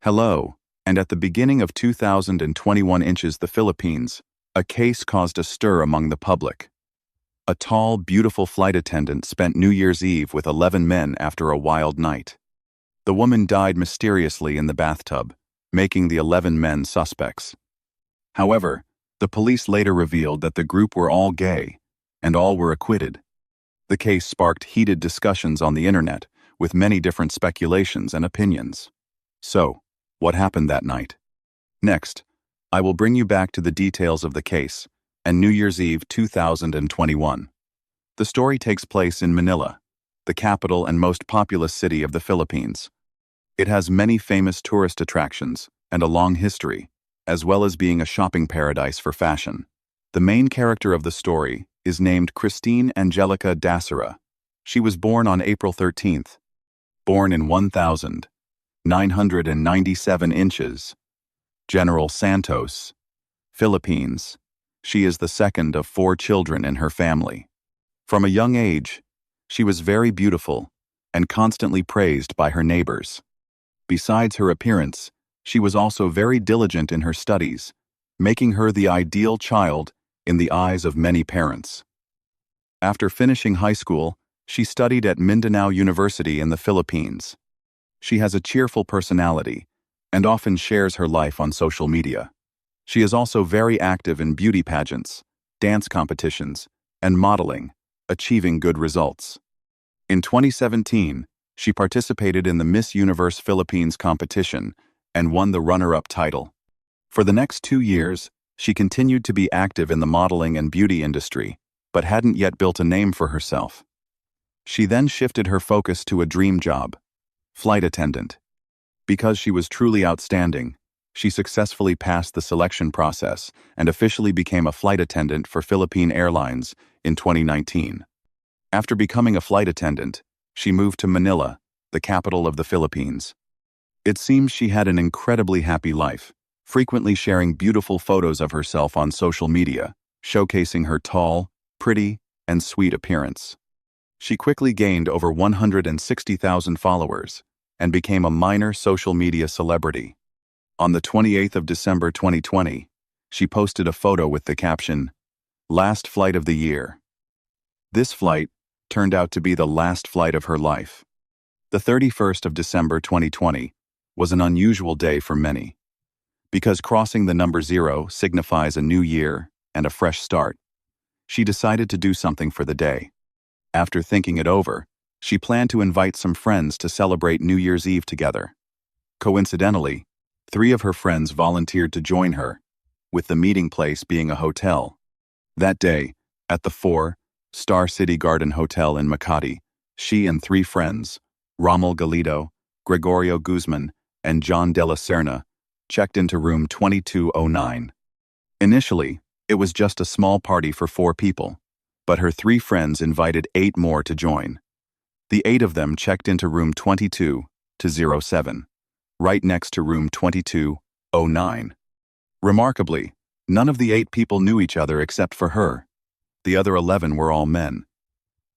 Hello, and at the beginning of 2021 the Philippines, a case caused a stir among the public. A tall, beautiful flight attendant spent New Year's Eve with 11 men after a wild night. The woman died mysteriously in the bathtub, making the 11 men suspects. However, the police later revealed that the group were all gay, and all were acquitted. The case sparked heated discussions on the internet, with many different speculations and opinions. So, what happened that night? Next, I will bring you back to the details of the case and New Year's Eve 2021. The story takes place in Manila, the capital and most populous city of the Philippines. It has many famous tourist attractions and a long history, as well as being a shopping paradise for fashion. The main character of the story is named Christine Angelica Dasera. She was born on April 13th. Born in 1997 inches. General Santos, Philippines. She is the second of 4 children in her family. From a young age, she was very beautiful and constantly praised by her neighbors. Besides her appearance, she was also very diligent in her studies, making her the ideal child in the eyes of many parents. After finishing high school, she studied at Mindanao University in the Philippines. She has a cheerful personality and often shares her life on social media. She is also very active in beauty pageants, dance competitions, and modeling, achieving good results. In 2017, she participated in the Miss Universe Philippines competition and won the runner-up title. For the next 2 years, she continued to be active in the modeling and beauty industry, but hadn't yet built a name for herself. She then shifted her focus to a dream job: flight attendant. Because she was truly outstanding, she successfully passed the selection process and officially became a flight attendant for Philippine Airlines in 2019. After becoming a flight attendant, she moved to Manila, the capital of the Philippines. It seems she had an incredibly happy life, frequently sharing beautiful photos of herself on social media, showcasing her tall, pretty, and sweet appearance. She quickly gained over 160,000 followers and became a minor social media celebrity. On the 28th of December 2020, she posted a photo with the caption, "Last flight of the year." This flight turned out to be the last flight of her life. The 31st of December 2020 was an unusual day for many. Because crossing the number 0 signifies a new year and a fresh start, she decided to do something for the day. After thinking it over, she planned to invite some friends to celebrate New Year's Eve together. Coincidentally, 3 of her friends volunteered to join her, with the meeting place being a hotel. That day, at the 4-star City Garden Hotel in Makati, she and 3 friends, Rommel Galido, Gregorio Guzman, and John de la Serna, checked into room 2209. Initially, it was just a small party for 4 people, but her 3 friends invited 8 more to join. The 8 of them checked into room 22-07, right next to room 2209. Remarkably, none of the 8 people knew each other except for her. The other 11 were all men.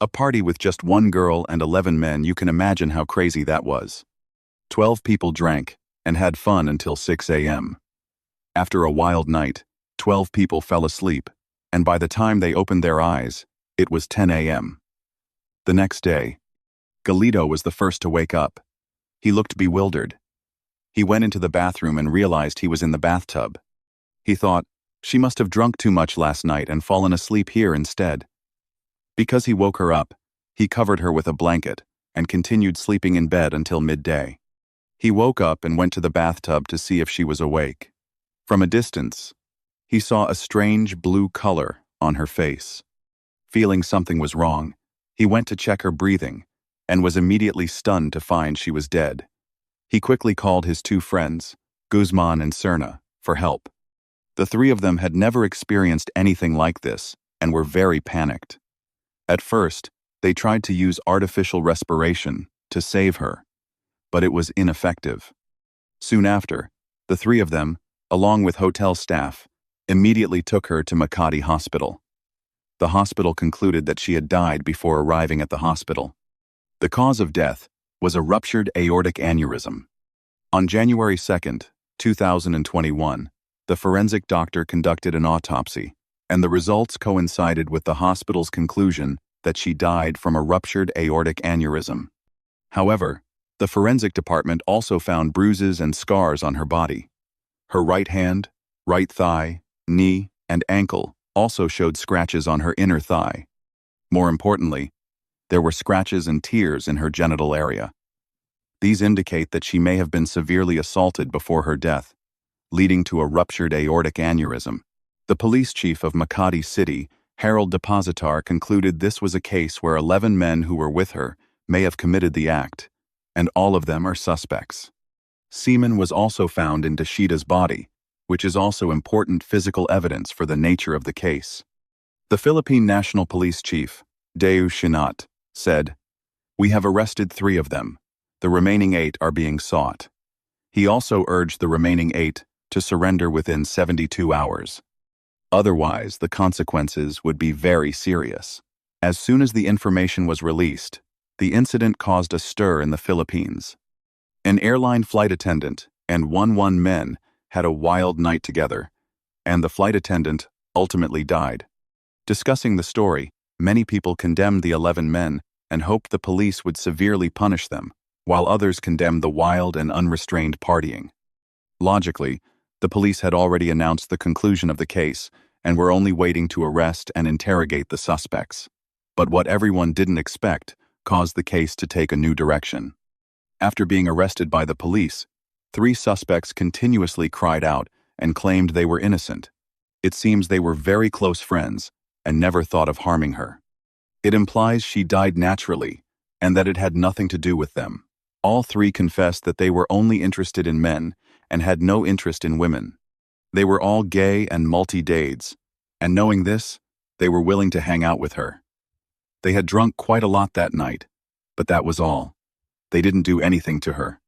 A party with just 1 girl and 11 men, you can imagine how crazy that was. 12 people drank and had fun until 6 a.m. After a wild night, 12 people fell asleep, and by the time they opened their eyes, it was 10 a.m. The next day, Galido was the first to wake up. He looked bewildered. He went into the bathroom and realized he was in the bathtub. He thought, she must have drunk too much last night and fallen asleep here instead. Because he woke her up, he covered her with a blanket and continued sleeping in bed until midday. He woke up and went to the bathtub to see if she was awake. From a distance, he saw a strange blue color on her face. Feeling something was wrong, he went to check her breathing and was immediately stunned to find she was dead. He quickly called his 2 friends, Guzman and Serna, for help. The 3 of them had never experienced anything like this and were very panicked. At first, they tried to use artificial respiration to save her, but it was ineffective. Soon after, the 3 of them, along with hotel staff, immediately took her to Makati Hospital. The hospital concluded that she had died before arriving at the hospital. The cause of death was a ruptured aortic aneurysm. On January 2nd, 2021, the forensic doctor conducted an autopsy, and the results coincided with the hospital's conclusion that she died from a ruptured aortic aneurysm. However, the forensic department also found bruises and scars on her body. Her right hand, right thigh, knee, and ankle also showed scratches on her inner thigh. More importantly, there were scratches and tears in her genital area. These indicate that she may have been severely assaulted before her death, leading to a ruptured aortic aneurysm. The police chief of Makati City, Harold Depositar, concluded this was a case where 11 men who were with her may have committed the act, and all of them are suspects. Semen was also found in Dashita's body, which is also important physical evidence for the nature of the case. The Philippine National Police Chief, Deu Shinat, said, "We have arrested 3 of them. The remaining 8 are being sought." He also urged the remaining 8 to surrender within 72 hours. Otherwise, the consequences would be very serious. As soon as the information was released, the incident caused a stir in the Philippines. An airline flight attendant and 11 men had a wild night together, and the flight attendant ultimately died. Discussing the story, many people condemned the 11 men and hoped the police would severely punish them, while others condemned the wild and unrestrained partying. Logically, the police had already announced the conclusion of the case and were only waiting to arrest and interrogate the suspects. But what everyone didn't expect caused the case to take a new direction. After being arrested by the police, 3 suspects continuously cried out and claimed they were innocent. It seems they were very close friends and never thought of harming her. It implies she died naturally and that it had nothing to do with them. All 3 confessed that they were only interested in men and had no interest in women. They were all gay and multi-dades, and knowing this, they were willing to hang out with her. They had drunk quite a lot that night, but that was all. They didn't do anything to her.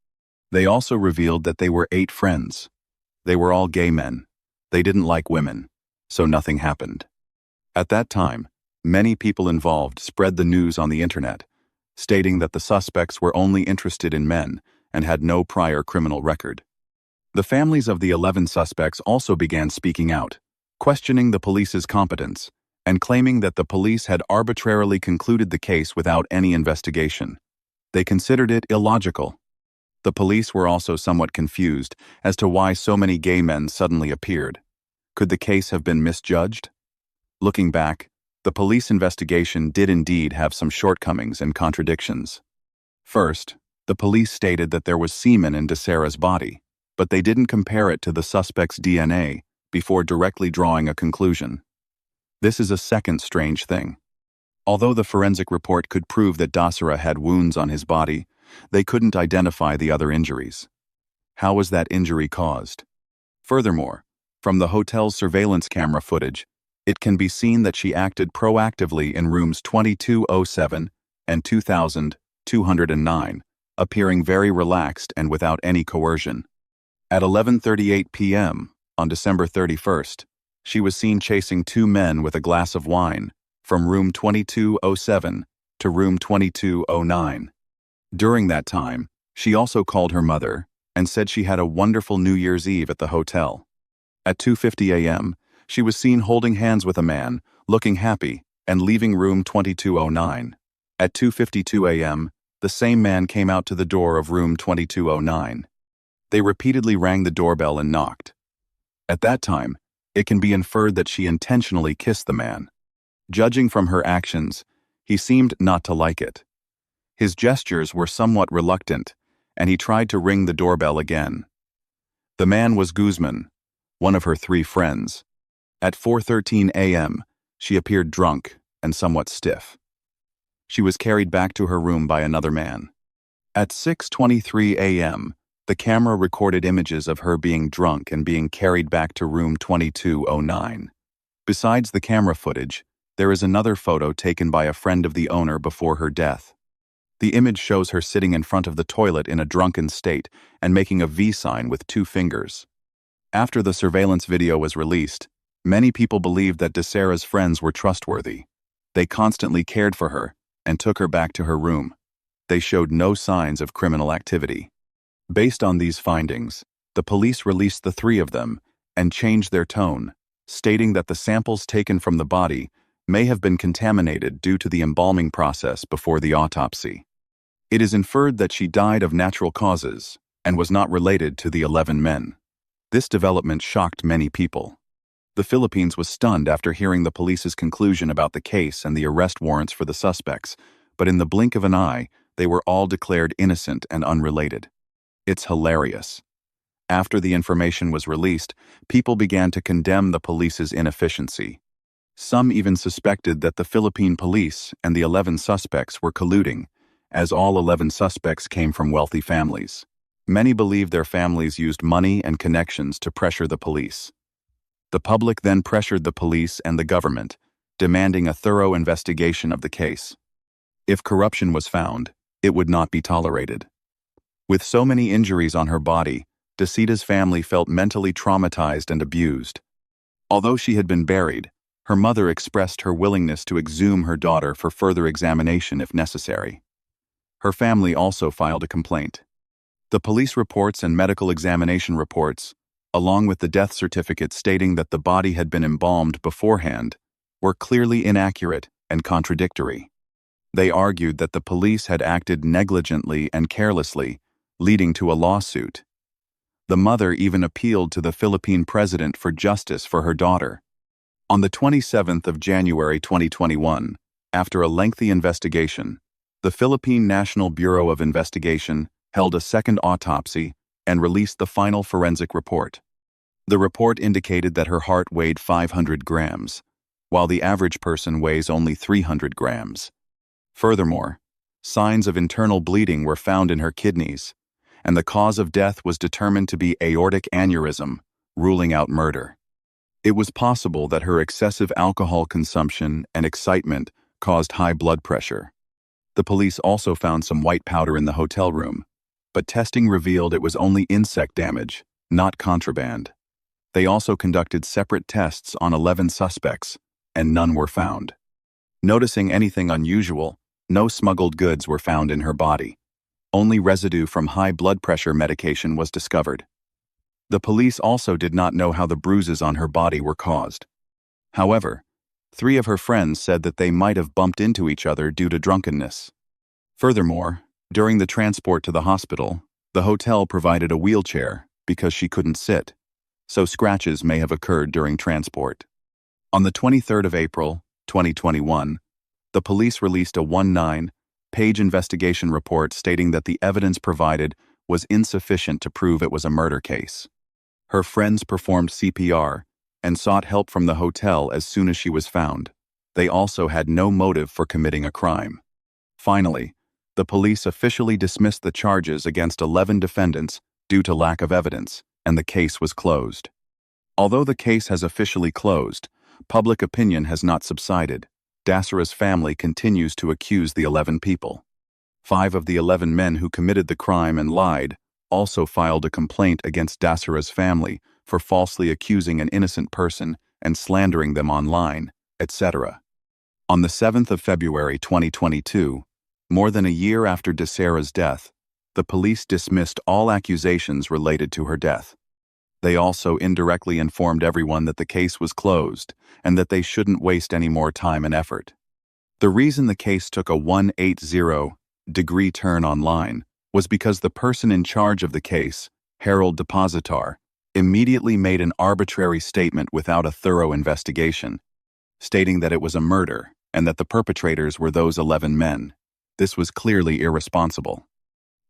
They also revealed that they were 8 friends. They were all gay men. They didn't like women, so nothing happened. At that time, many people involved spread the news on the internet, stating that the suspects were only interested in men and had no prior criminal record. The families of the 11 suspects also began speaking out, questioning the police's competence, and claiming that the police had arbitrarily concluded the case without any investigation. They considered it illogical. The police were also somewhat confused as to why so many gay men suddenly appeared. Could the case have been misjudged? Looking back, the police investigation did indeed have some shortcomings and contradictions. First, the police stated that there was semen in Desera's body, but they didn't compare it to the suspect's DNA before directly drawing a conclusion. This is a second strange thing. Although the forensic report could prove that Desera had wounds on his body, they couldn't identify the other injuries. How was that injury caused? Furthermore, from the hotel's surveillance camera footage, it can be seen that she acted proactively in rooms 2207 and 2209, appearing very relaxed and without any coercion. At 11:38 p.m. on December 31st, she was seen chasing 2 men with a glass of wine from room 2207 to room 2209. During that time, she also called her mother and said she had a wonderful New Year's Eve at the hotel. At 2:50 a.m., she was seen holding hands with a man, looking happy, and leaving room 2209. At 2:52 a.m., the same man came out to the door of room 2209. They repeatedly rang the doorbell and knocked. At that time, it can be inferred that she intentionally kissed the man. Judging from her actions, he seemed not to like it. His gestures were somewhat reluctant, and he tried to ring the doorbell again. The man was Guzman, one of her 3 friends. At 4:13 a.m., she appeared drunk and somewhat stiff. She was carried back to her room by another man. At 6:23 a.m., the camera recorded images of her being drunk and being carried back to room 2209. Besides the camera footage, there is another photo taken by a friend of the owner before her death. The image shows her sitting in front of the toilet in a drunken state and making a V sign with 2 fingers. After the surveillance video was released, many people believed that Desera's friends were trustworthy. They constantly cared for her and took her back to her room. They showed no signs of criminal activity. Based on these findings, the police released the three of them and changed their tone, stating that the samples taken from the body may have been contaminated due to the embalming process before the autopsy. It is inferred that she died of natural causes and was not related to the 11 men. This development shocked many people. The Philippines was stunned after hearing the police's conclusion about the case and the arrest warrants for the suspects, but in the blink of an eye, they were all declared innocent and unrelated. It's hilarious. After the information was released, people began to condemn the police's inefficiency. Some even suspected that the Philippine police and the 11 suspects were colluding, as all 11 suspects came from wealthy families. Many believed their families used money and connections to pressure the police. The public then pressured the police and the government, demanding a thorough investigation of the case. If corruption was found, it would not be tolerated. With so many injuries on her body, Desita's family felt mentally traumatized and abused. Although she had been buried, her mother expressed her willingness to exhume her daughter for further examination if necessary. Her family also filed a complaint. The police reports and medical examination reports, along with the death certificate stating that the body had been embalmed beforehand, were clearly inaccurate and contradictory. They argued that the police had acted negligently and carelessly, leading to a lawsuit. The mother even appealed to the Philippine president for justice for her daughter. On the 27th of January 2021, after a lengthy investigation, the Philippine National Bureau of Investigation held a second autopsy and released the final forensic report. The report indicated that her heart weighed 500 grams, while the average person weighs only 300 grams. Furthermore, signs of internal bleeding were found in her kidneys, and the cause of death was determined to be aortic aneurysm, ruling out murder. It was possible that her excessive alcohol consumption and excitement caused high blood pressure. The police also found some white powder in the hotel room, but testing revealed it was only insect damage, not contraband. They also conducted separate tests on 11 suspects, and none were found. Noticing anything unusual, no smuggled goods were found in her body. Only residue from high blood pressure medication was discovered. The police also did not know how the bruises on her body were caused. However, 3 of her friends said that they might have bumped into each other due to drunkenness. Furthermore, during the transport to the hospital, the hotel provided a wheelchair because she couldn't sit, so scratches may have occurred during transport. On the 23rd of April, 2021, the police released a 19-page investigation report stating that the evidence provided was insufficient to prove it was a murder case. Her friends performed CPR and sought help from the hotel as soon as she was found. They also had no motive for committing a crime. Finally, the police officially dismissed the charges against 11 defendants due to lack of evidence, and the case was closed. Although the case has officially closed, public opinion has not subsided. Dasara's family continues to accuse the 11 people. 5 of the 11 men who committed the crime and lied also filed a complaint against Dasara's family for falsely accusing an innocent person and slandering them online, etc. On the 7th of February 2022, more than a year after Dasara's death, the police dismissed all accusations related to her death. They also indirectly informed everyone that the case was closed and that they shouldn't waste any more time and effort. The reason the case took a 180-degree turn online was because the person in charge of the case, Harold Depositar, immediately made an arbitrary statement without a thorough investigation, stating that it was a murder and that the perpetrators were those 11 men. This was clearly irresponsible.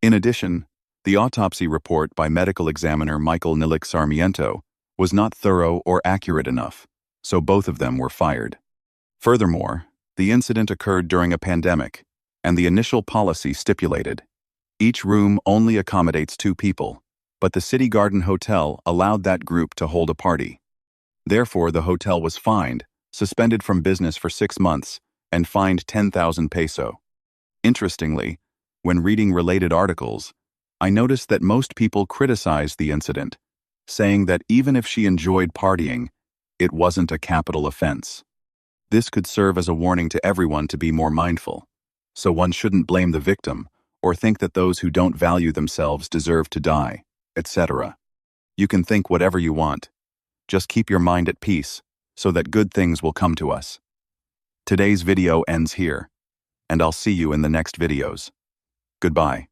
In addition, the autopsy report by medical examiner Michael Nilik Sarmiento was not thorough or accurate enough, so both of them were fired. Furthermore, the incident occurred during a pandemic, and the initial policy stipulated each room only accommodates 2 people, but the City Garden Hotel allowed that group to hold a party. Therefore, the hotel was fined, suspended from business for 6 months, and fined 10,000 peso. Interestingly, when reading related articles, I noticed that most people criticized the incident, saying that even if she enjoyed partying, it wasn't a capital offense. This could serve as a warning to everyone to be more mindful, so one shouldn't blame the victim or think that those who don't value themselves deserve to die, etc. You can think whatever you want. Just keep your mind at peace, so that good things will come to us. Today's video ends here, and I'll see you in the next videos. Goodbye.